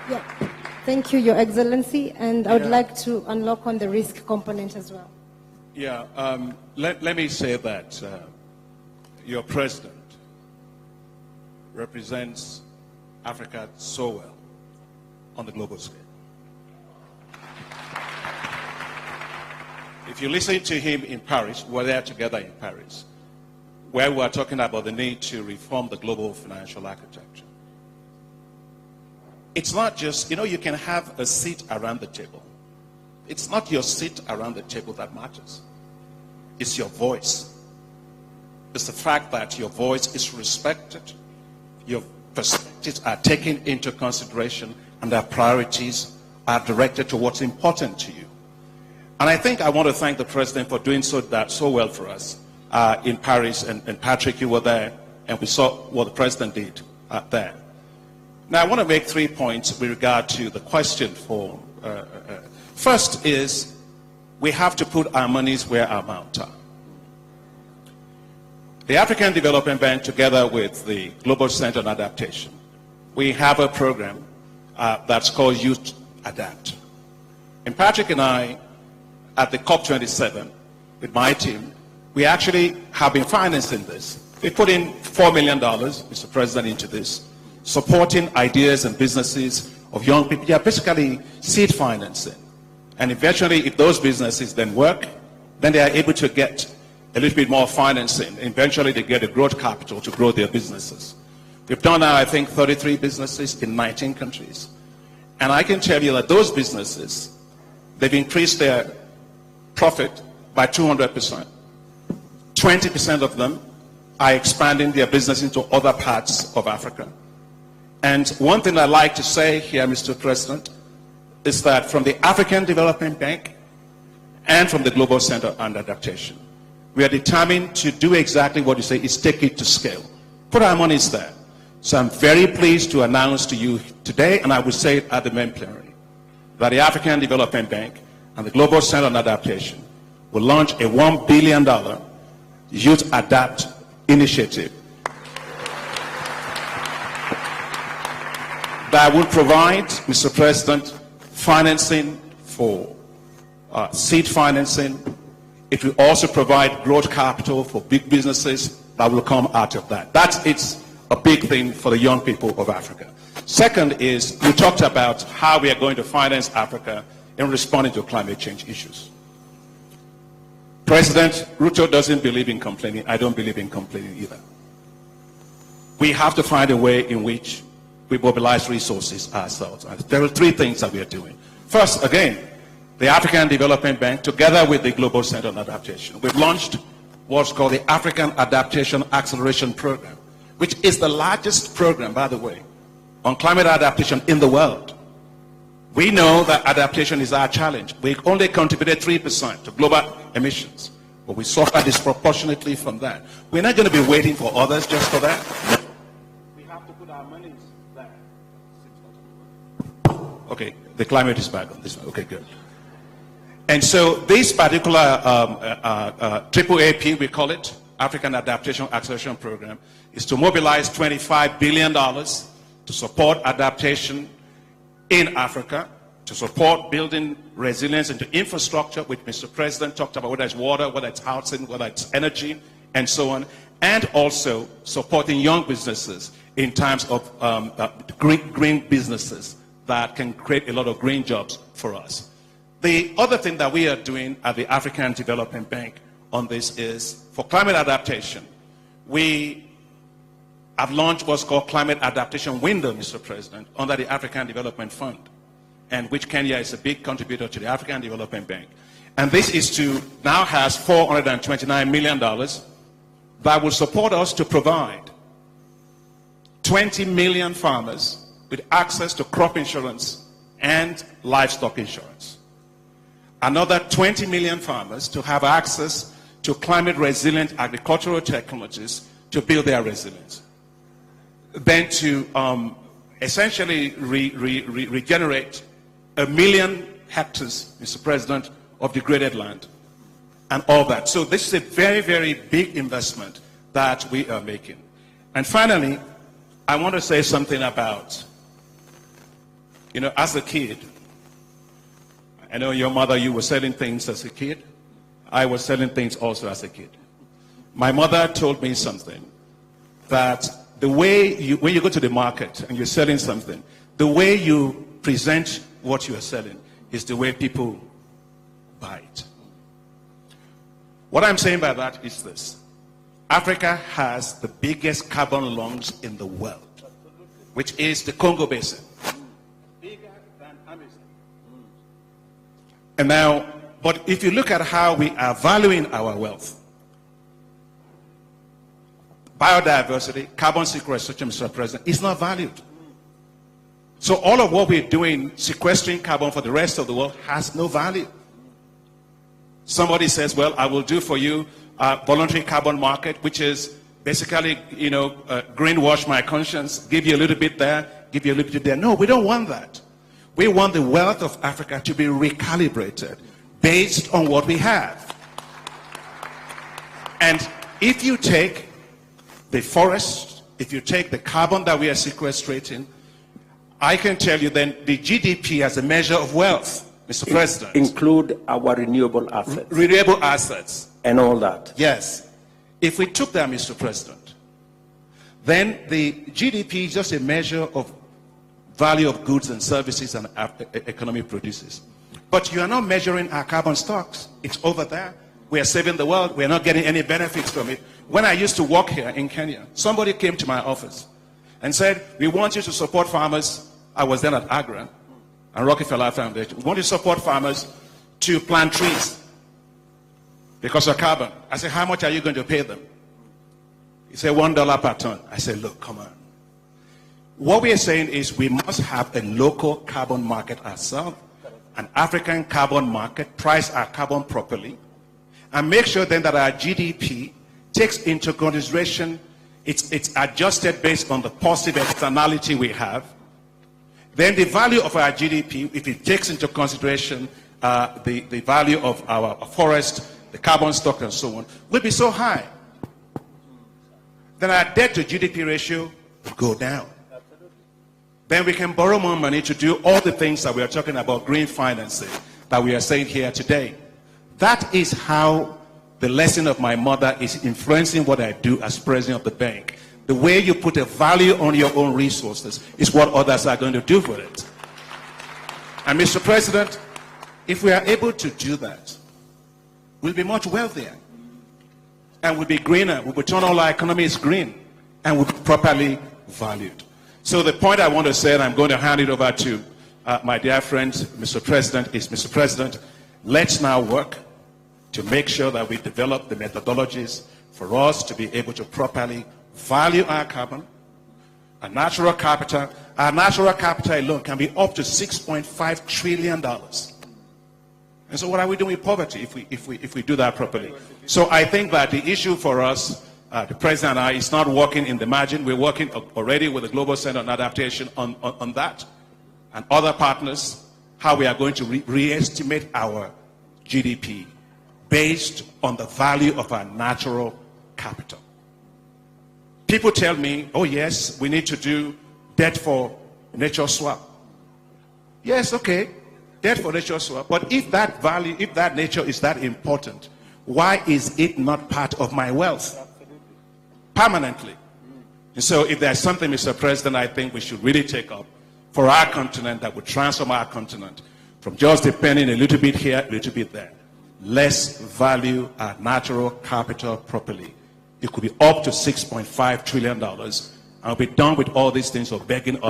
Yeah. Thank you, Your Excellency, and I would like to unlock on the risk component as well. Yeah, let me say that your president represents Africa so well on the global scale. If you listen to him in Paris, we're there together in Paris, where we are talking about the need to reform the global financial architecture. It's not just, you can have a seat around the table. It's not your seat around the table that matters. It's your voice. It's the fact that your voice is respected, your perspectives are taken into consideration, and their priorities are directed to what's important to you. And I think I want to thank the President for doing so well for us in Paris. And Patrick, you were there, and we saw what the President did there. Now, I want to make 3 points with regard to the question for... first is, we have to put our monies where our mouths are. The African Development Bank, together with the Global Center on Adaptation, we have a program that's called Youth Adapt. And Patrick and I, at the COP27, with my team, we actually have been financing this. We put in $4 million, Mr. President, into this, supporting ideas and businesses of young people. Yeah, basically seed financing. And eventually, if those businesses then work, then they are able to get a little bit more financing. Eventually, they get a growth capital to grow their businesses. We've done now, I think, 33 businesses in 19 countries. And I can tell you that those businesses, they've increased their profit by 200%. 20% of them are expanding their business into other parts of Africa. And one thing I'd like to say here, Mr. President, is that from the African Development Bank and from the Global Center on Adaptation, we are determined to do exactly what you say, is take it to scale. Put our monies there. So I'm very pleased to announce to you today, and I will say it at the main plenary, that the African Development Bank and the Global Center on Adaptation will launch a $1 billion Youth Adapt initiative that will provide, Mr. President, financing for seed financing. It will also provide growth capital for big businesses that will come out of that. It's a big thing for the young people of Africa. Second is, we talked about how we are going to finance Africa in responding to climate change issues. President Ruto doesn't believe in complaining. I don't believe in complaining either. We have to find a way in which we mobilize resources ourselves. There are 3 things that we are doing. First, again, the African Development Bank, together with the Global Center on Adaptation, we've launched what's called the African Adaptation Acceleration Program, which is the largest program, by the way, on climate adaptation in the world. We know that adaptation is our challenge. We only contributed 3% to global emissions, but we suffer disproportionately from that. We're not going to be waiting for others just for that. We have to put our monies there. Okay, the climate is back on this one. Okay, good. And so this particular AAAP, we call it, African Adaptation Acceleration Program, is to mobilize $25 billion to support adaptation in Africa, to support building resilience into infrastructure, which Mr. President talked about, whether it's water, whether it's housing, whether it's energy, and so on, and also supporting young businesses in terms of green businesses that can create a lot of green jobs for us. The other thing that we are doing at the African Development Bank on this is, for climate adaptation, we have launched what's called Climate Adaptation Window, Mr. President, under the African Development Fund, and which Kenya is a big contributor to the African Development Bank. And this is to now has $429 million that will support us to provide 20 million farmers with access to crop insurance and livestock insurance. Another 20 million farmers to have access to climate resilient agricultural technologies to build their resilience. Then to essentially regenerate 1 million hectares, Mr. President, of degraded land and all that. So this is a very, very big investment that we are making. And finally, I want to say something about You know, as a kid, I know your mother, you were selling things as a kid. I was selling things also as a kid. My mother told me something, that the way you, when you go to the market and you're selling something, the way you present what you are selling is the way people buy it. What I'm saying by that is this. Africa has the biggest carbon lungs in the world, which is the Congo Basin. Bigger than Amazon. And now, but if you look at how we are valuing our wealth, biodiversity, carbon sequestration, Mr. President, is not valued. So all of what we're doing, sequestering carbon for the rest of the world, has no value. Somebody says, well, I will do for you a voluntary carbon market, which is basically, you know, greenwash my conscience, give you a little bit there, give you a little bit there. No, we don't want that. We want the wealth of Africa to be recalibrated based on what we have. And if you take the forest, if you take the carbon that we are sequestrating, I can tell you then the GDP as a measure of wealth, Mr. President. Include our renewable assets. Renewable assets. And all that. Yes. If we took that, Mr. President, then the GDP is just a measure of value of goods and services and economy produces. But you are not measuring our carbon stocks. It's over there. We are saving the world. We are not getting any benefits from it. When I used to work here in Kenya, somebody came to my office and said, we want you to support farmers. I was then at Agra and Rockefeller Foundation. We want you to support farmers to plant trees because of carbon. I said, how much are you going to pay them? He said, $1 per ton. I said, look, come on. What we are saying is we must have a local carbon market ourselves, an African carbon market, price our carbon properly, and make sure then that our GDP takes into consideration, it's adjusted based on the positive externality we have. Then the value of our GDP, if it takes into consideration the value of our forest, the carbon stock and so on, will be so high. Then our debt to GDP ratio will go down. Then we can borrow more money to do all the things that we are talking about, green financing, that we are saying here today. That is how the lesson of my mother is influencing what I do as president of the bank. The way you put a value on your own resources is what others are going to do for it. And Mr. President, if we are able to do that, we'll be much wealthier. And we'll be greener. We'll turn all our economies green. And we'll be properly valued. So the point I want to say, and I'm going to hand it over to my dear friend, Mr. President, is, Mr. President, let's now work to make sure that we develop the methodologies for us to be able to properly value our carbon, our natural capital. Our natural capital alone can be up to $6.5 trillion. And so what are we doing with poverty if we do that properly? So I think that the issue for us, the President and I, is not working in the margin. We're working already with the Global Center on Adaptation on that and other partners, how we are going to re-estimate our GDP based on the value of our natural capital. People tell me, oh yes, we need to do debt for nature swap. Yes, okay, debt for nature swap. But if that value, if that nature is that important, why is it not part of my wealth? Permanently. And so if there's something, Mr. President, I think we should really take up for our continent that would transform our continent from just depending a little bit here, a little bit there. Let's value our natural capital properly. It could be up to $6.5 trillion. And we'll be done with all these things of begging us.